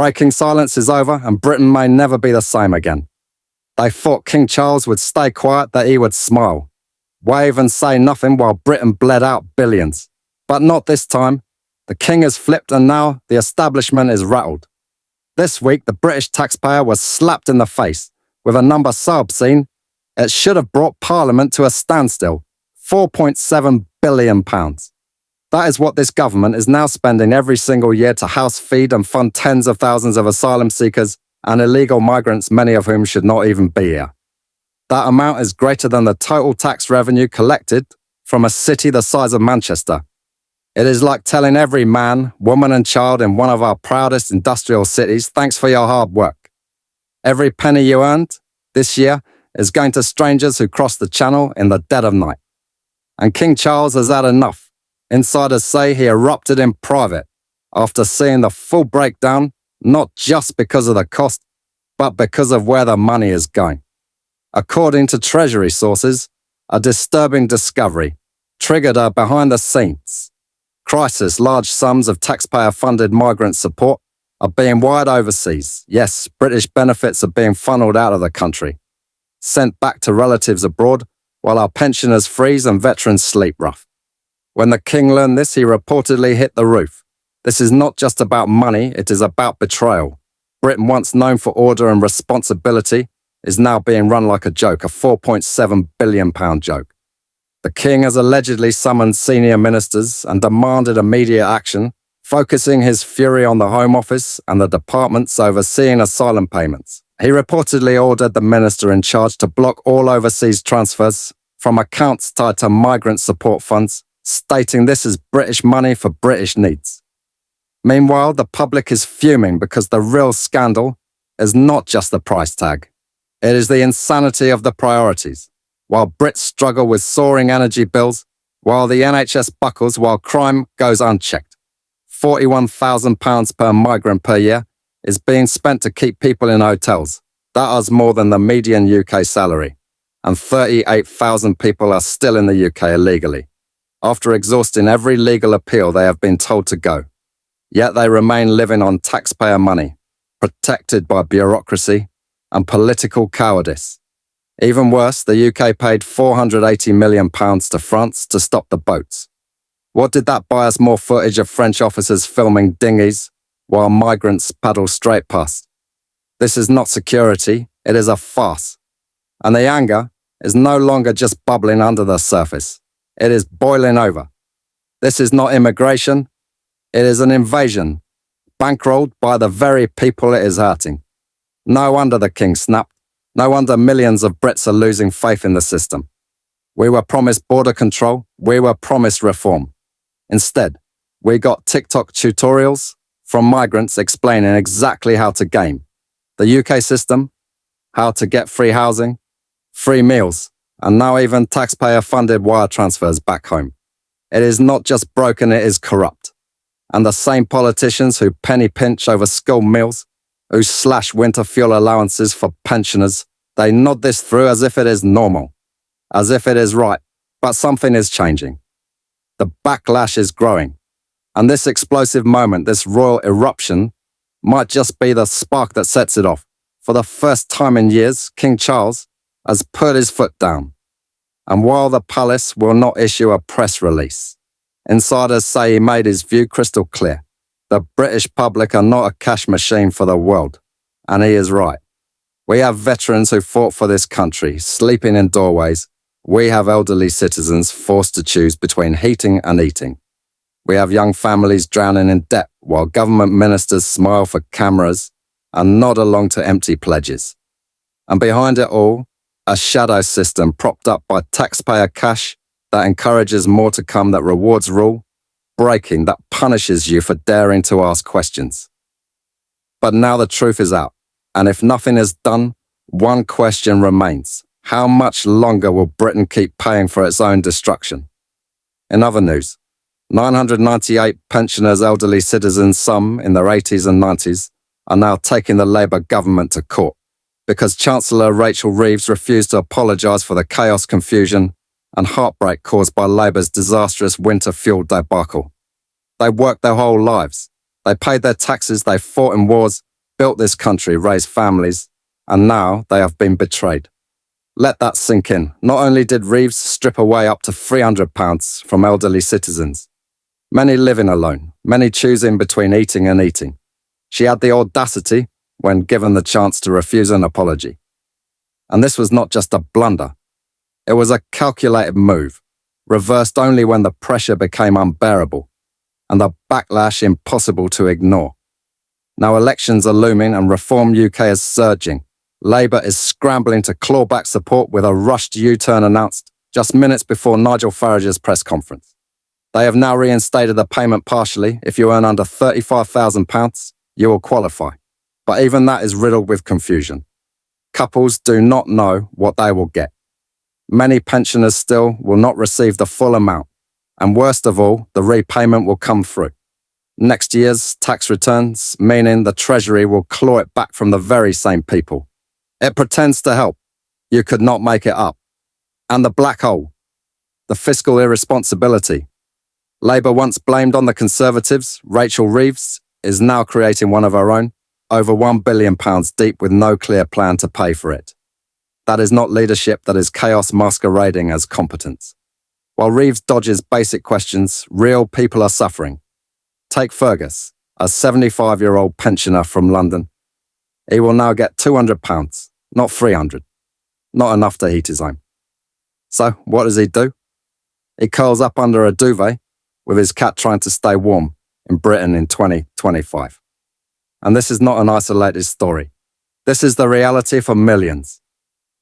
breaking silence is over and Britain may never be the same again. They thought King Charles would stay quiet, that he would smile, wave and say nothing while Britain bled out billions. But not this time. The king has flipped and now the establishment is rattled. This week, the British taxpayer was slapped in the face with a number so obscene, it should have brought Parliament to a standstill. £4.7 billion. That is what this government is now spending every single year to house feed and fund tens of thousands of asylum seekers and illegal migrants, many of whom should not even be here. That amount is greater than the total tax revenue collected from a city the size of Manchester. It is like telling every man, woman and child in one of our proudest industrial cities, thanks for your hard work. Every penny you earned this year is going to strangers who cross the channel in the dead of night. And King Charles has had enough. Insiders say he erupted in private after seeing the full breakdown, not just because of the cost, but because of where the money is going. According to Treasury sources, a disturbing discovery triggered a behind-the-scenes crisis. Large sums of taxpayer-funded migrant support are being wired overseas. Yes, British benefits are being funneled out of the country, sent back to relatives abroad, while our pensioners freeze and veterans sleep rough. When the king learned this, he reportedly hit the roof. This is not just about money, it is about betrayal. Britain, once known for order and responsibility, is now being run like a joke, a £4.7 billion joke. The king has allegedly summoned senior ministers and demanded immediate action, focusing his fury on the Home Office and the departments overseeing asylum payments. He reportedly ordered the minister in charge to block all overseas transfers from accounts tied to migrant support funds, stating this is British money for British needs. Meanwhile, the public is fuming because the real scandal is not just the price tag. It is the insanity of the priorities. While Brits struggle with soaring energy bills, while the NHS buckles, while crime goes unchecked. £41,000 per migrant per year is being spent to keep people in hotels. That is more than the median UK salary. And 38,000 people are still in the UK illegally. After exhausting every legal appeal, they have been told to go. Yet they remain living on taxpayer money, protected by bureaucracy and political cowardice. Even worse, the UK paid £480 million to France to stop the boats. What did that buy us? More footage of French officers filming dinghies while migrants paddle straight past. This is not security, it is a farce. And the anger is no longer just bubbling under the surface. It is boiling over. This is not immigration, it is an invasion, bankrolled by the very people it is hurting. No wonder the king snapped. No wonder millions of Brits are losing faith in the system. We were promised border control, we were promised reform. Instead, we got TikTok tutorials from migrants explaining exactly how to game the UK system, how to get free housing, free meals, and now even taxpayer-funded wire transfers back home. It is not just broken, it is corrupt. And the same politicians who penny pinch over school meals, who slash winter fuel allowances for pensioners, they nod this through as if it is normal, as if it is right, but something is changing. The backlash is growing, and this explosive moment, this royal eruption, might just be the spark that sets it off. For the first time in years, King Charles has put his foot down. And while the palace will not issue a press release, insiders say he made his view crystal clear. The British public are not a cash machine for the world, and he is right. We have veterans who fought for this country, sleeping in doorways. We have elderly citizens forced to choose between heating and eating. We have young families drowning in debt while government ministers smile for cameras and nod along to empty pledges. And behind it all, a shadow system propped up by taxpayer cash that encourages more to come, that rewards rule breaking, that punishes you for daring to ask questions. But now the truth is out, and if nothing is done, one question remains. How much longer will Britain keep paying for its own destruction? In other news, 998 pensioners, elderly citizens, some in their 80s and 90s, are now taking the Labour government to court because Chancellor Rachel Reeves refused to apologise for the chaos, confusion and heartbreak caused by Labour's disastrous winter fuel debacle. They worked their whole lives. They paid their taxes, they fought in wars, built this country, raised families, and now they have been betrayed. Let that sink in. Not only did Reeves strip away up to £300 from elderly citizens, many living alone, many choosing between eating and eating, she had the audacity, when given the chance, to refuse an apology. And this was not just a blunder. It was a calculated move, reversed only when the pressure became unbearable and the backlash impossible to ignore. Now elections are looming and Reform UK is surging. Labour is scrambling to claw back support with a rushed U-turn announced just minutes before Nigel Farage's press conference. They have now reinstated the payment partially. If you earn under £35,000, you will qualify. But even that is riddled with confusion. Couples do not know what they will get. Many pensioners still will not receive the full amount. And worst of all, the repayment will come through. Next year's tax returns, meaning the Treasury will claw it back from the very same people. It pretends to help. You could not make it up. And the black hole, the fiscal irresponsibility. Labour once blamed on the Conservatives, Rachel Reeves, is now creating one of her own, over £1 billion deep with no clear plan to pay for it. That is not leadership, that is chaos masquerading as competence. While Reeves dodges basic questions, real people are suffering. Take Fergus, a 75-year-old pensioner from London. He will now get £200, not £300. Not enough to heat his home. So what does he do? He curls up under a duvet with his cat trying to stay warm in Britain in 2025. And this is not an isolated story. This is the reality for millions.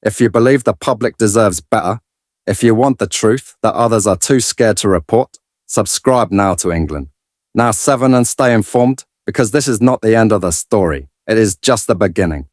If you believe the public deserves better, if you want the truth that others are too scared to report, subscribe now to England. Now 7 and stay informed, because this is not the end of the story. It is just the beginning.